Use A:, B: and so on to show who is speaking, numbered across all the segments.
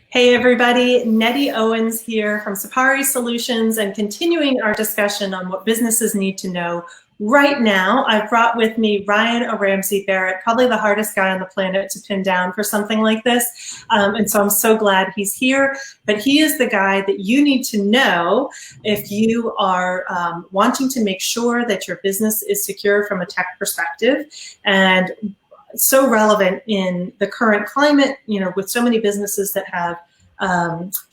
A: Hey everybody, Nettie Owens here from Sapari Solutions and continuing our discussion on what businesses need to know. Right now, I've brought with me Ryan Barrett, probably the hardest guy on the planet to pin down for something like this. And so I'm so glad he's here. But he is the guy that you need to know if you are wanting to make sure that your business is secure from a tech perspective. And so relevant in the current climate, with so many businesses that have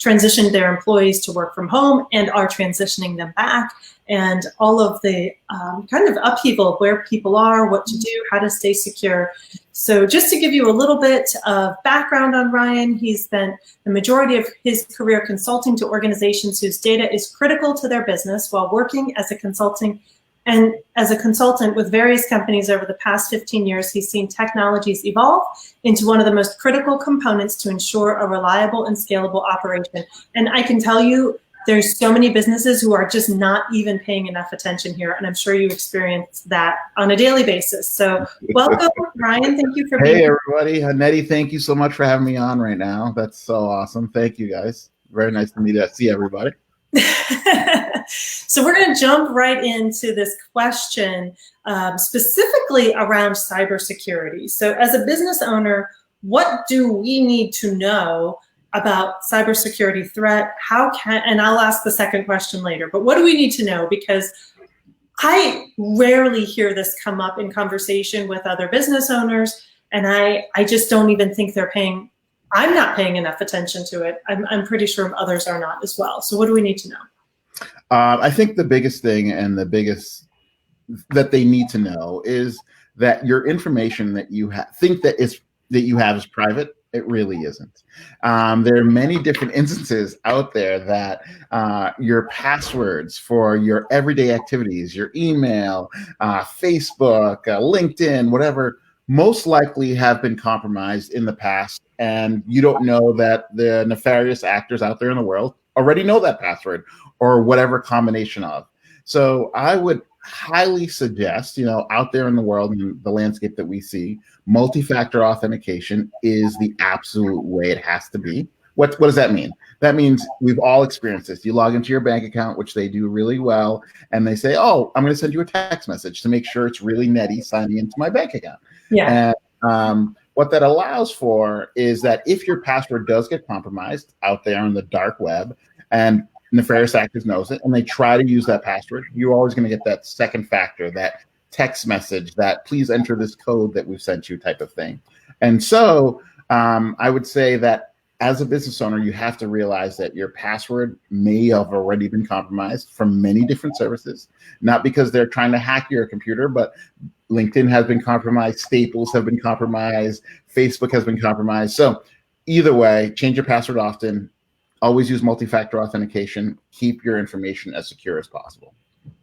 A: transitioned their employees to work from home and are transitioning them back, and all of the kind of upheaval of where people are, what to do, how to stay secure. So just to give you a little bit of background on Ryan, he's spent the majority of his career consulting to organizations whose data is critical to their business while working as a consultant with various companies over the past 15 years. He's seen technologies evolve into one of the most critical components to ensure a reliable and scalable operation. And I can tell you, there's so many businesses who are just not even paying enough attention here. And I'm sure you experience that on a daily basis. So welcome, Ryan. Thank you for being
B: here. Hey, everybody. Nettie, thank you so much for having me on right now. That's so awesome. Thank you, guys. Very nice to see everybody.
A: So we're going to jump right into this question specifically around cybersecurity. So as a business owner, what do we need to know about cybersecurity threat? And I'll ask the second question later, but what do we need to know? Because I rarely hear this come up in conversation with other business owners, and I just don't even think I'm not paying enough attention to it. I'm pretty sure others are not as well. So what do we need to know?
B: I think the biggest thing and the biggest that they need to know is that your information that you think that you have is private. It really isn't. There are many different instances out there that your passwords for your everyday activities, your email, Facebook, LinkedIn, whatever, most likely have been compromised in the past, and you don't know that the nefarious actors out there in the world already know that password or whatever combination of. So I would highly suggest, out there in the world, in the landscape that we see, multi-factor authentication is the absolute way it has to be. What does that mean? That means we've all experienced this. You log into your bank account, which they do really well, and they say, oh, I'm going to send you a text message to make sure it's really Nettie signing into my bank account.
A: Yeah.
B: And what that allows for is that if your password does get compromised out there on the dark web and nefarious actors knows it and they try to use that password, you're always going to get that second factor, that text message, that please enter this code that we've sent you type of thing. And so I would say that as a business owner, you have to realize that your password may have already been compromised from many different services, not because they're trying to hack your computer, but LinkedIn has been compromised, Staples have been compromised, Facebook has been compromised. So either way, change your password often, always use multi-factor authentication, keep your information as secure as possible.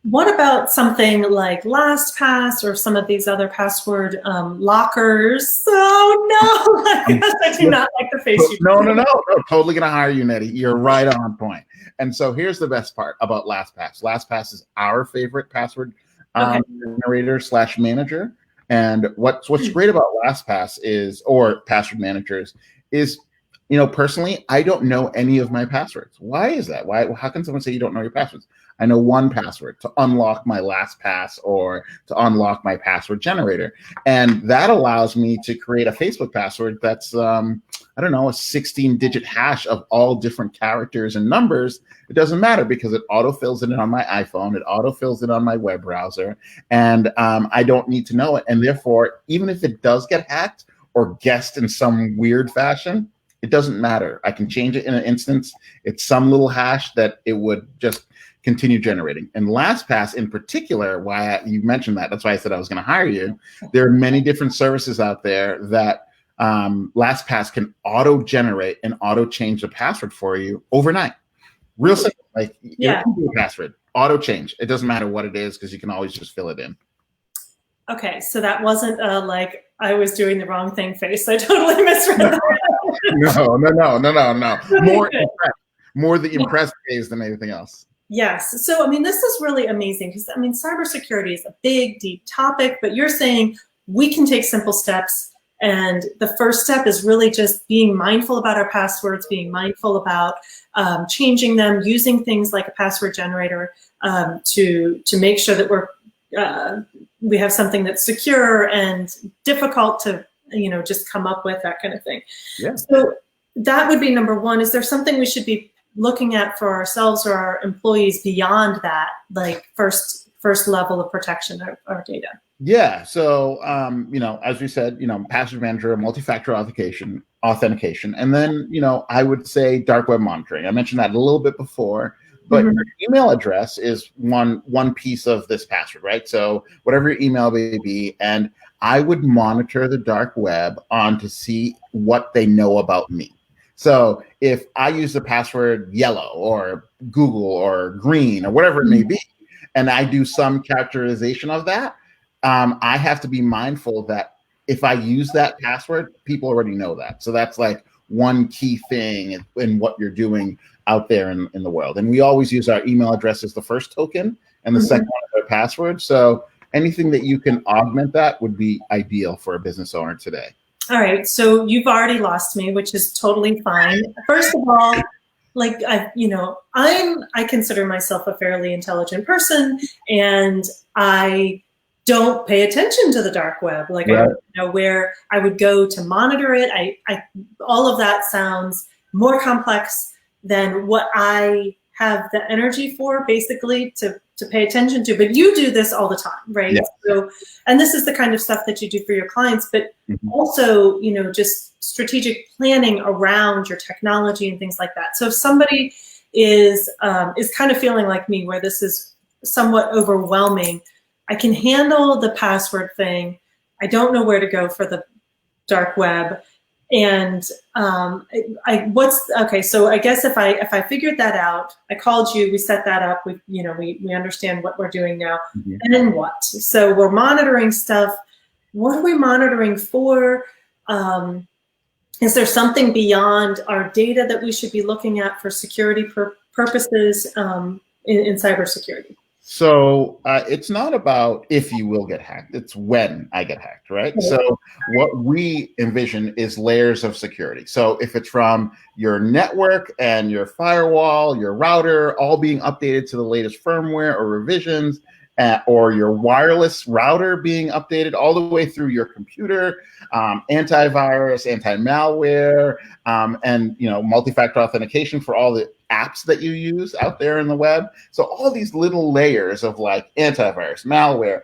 A: What about something like Lastpass or some of these other password lockers? Oh no, I do not like the face.
B: No, totally gonna hire you, Nettie. You're right on point. And so here's the best part about Lastpass. Lastpass is our favorite password generator / manager. And what's great about Lastpass is, or password managers, is, personally, I don't know any of my passwords. Why is that? How can someone say you don't know your passwords? I know one password to unlock my Lastpass or to unlock my password generator. And that allows me to create a Facebook password that's, a 16-digit hash of all different characters and numbers. It doesn't matter because it autofills it on my iPhone. It autofills it on my web browser. And I don't need to know it. And therefore, even if it does get hacked or guessed in some weird fashion, it doesn't matter. I can change it in an instance. It's some little hash that it would just continue generating. And LastPass in particular, you mentioned that's why I said I was going to hire you. There are many different services out there that LastPass can auto-generate and auto-change the password for you overnight. Real simple, like your password, auto-change. It doesn't matter what it is because you can always just fill it in.
A: Okay, so that wasn't like I was doing the wrong thing face. I totally misread that.
B: No. More the impressed phase than anything else.
A: Yes. So, this is really amazing because, cybersecurity is a big, deep topic, but you're saying we can take simple steps And the first step is really just being mindful about our passwords, being mindful about changing them, using things like a password generator to make sure that we have something that's secure and difficult to just come up with, that kind of thing.
B: Yeah.
A: So that would be number one. Is there something we should be looking at for ourselves or our employees beyond that, like first level of protection of our data?
B: Yeah. So, as we said, password manager, multi-factor authentication, and then, I would say dark web monitoring. I mentioned that a little bit before, but your email address is one piece of this password, right? So whatever your email may be, and I would monitor the dark web to see what they know about me. So if I use the password yellow or Google or green or whatever it may be, and I do some characterization of that, I have to be mindful that if I use that password, people already know that. So that's like one key thing in what you're doing out there in the world. And we always use our email address as the first token and the second one is our password. So anything that you can augment that would be ideal for a business owner today.
A: All right. So you've already lost me, which is totally fine. First of all, I consider myself a fairly intelligent person, and I don't pay attention to the dark web. Like, right. I don't know where I would go to monitor it. All of that sounds more complex than what I have the energy for, basically, to pay attention to. But you do this all the time, right? Yeah. So, and this is the kind of stuff that you do for your clients, but also, just strategic planning around your technology and things like that. So if somebody is kind of feeling like me, where this is somewhat overwhelming, I can handle the password thing. I don't know where to go for the dark web. And okay, so I guess if I figured that out, I called you, we set that up, we understand what we're doing now, and then what? So we're monitoring stuff. What are we monitoring for? Is there something beyond our data that we should be looking at for security purposes in cybersecurity?
B: So it's not about if you will get hacked, it's when I get hacked, right? Okay. So what we envision is layers of security. So if it's from your network and your firewall, your router, all being updated to the latest firmware or revisions, or your wireless router being updated all the way through your computer, antivirus, anti-malware, and multi-factor authentication for all the apps that you use out there in the web. So all these little layers of like antivirus, malware,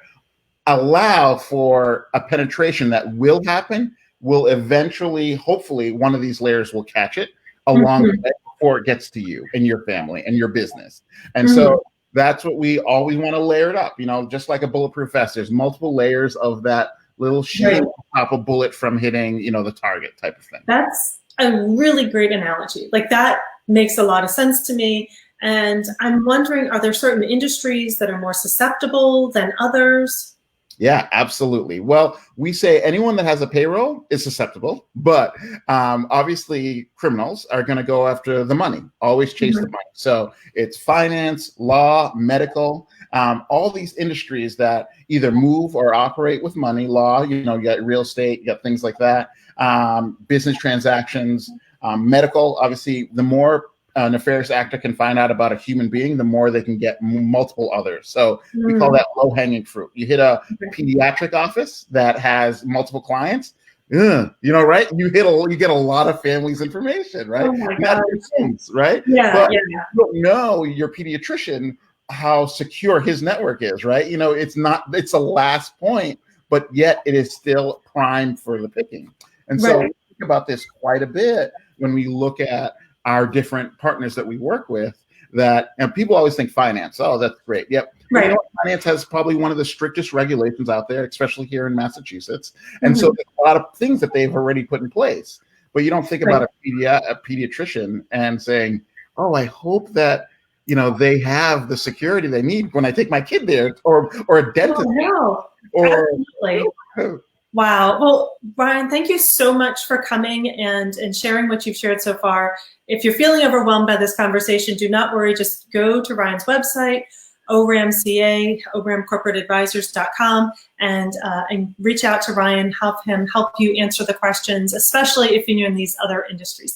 B: allow for a penetration that will happen, will eventually, hopefully, one of these layers will catch it along the way before it gets to you and your family and your business. And so that's what we always want to layer it up, just like a bulletproof vest. There's multiple layers of that little shield to stop a bullet from hitting, the target type of thing.
A: That's a really great analogy. Like, that makes a lot of sense to me. And I'm wondering, are there certain industries that are more susceptible than others?
B: Yeah, absolutely. Well, we say anyone that has a payroll is susceptible, but obviously criminals are going to go after the money, always chase the money. So it's finance, law, medical, all these industries that either move or operate with money. Law, you got real estate, you got things like that, business transactions, medical. Obviously, the more a nefarious actor can find out about a human being, the more they can get multiple others. So we call that low-hanging fruit. You hit a pediatric office that has multiple clients, right? You get a lot of families' information, right?
A: Oh my God.
B: Things, right?
A: Yeah,
B: but
A: yeah.
B: you don't know your pediatrician how secure his network is, right? It's a last point, but yet it is still prime for the picking. And so we think about this quite a bit when we look at our different partners that we work with, and people always think finance. Oh, that's great. Yep. Right. Finance has probably one of the strictest regulations out there, especially here in Massachusetts. And so there's a lot of things that they've already put in place. But you don't think about a pediatrician and saying, oh, I hope that, they have the security they need when I take my kid there, or a dentist.
A: Oh, no. Absolutely. Wow. Well, Ryan, thank you so much for coming and sharing what you've shared so far. If you're feeling overwhelmed by this conversation, do not worry. Just go to Ryan's website, ORAMCA, ORAMcorporateadvisors.com, and reach out to Ryan, help him help you answer the questions, especially if you're in these other industries.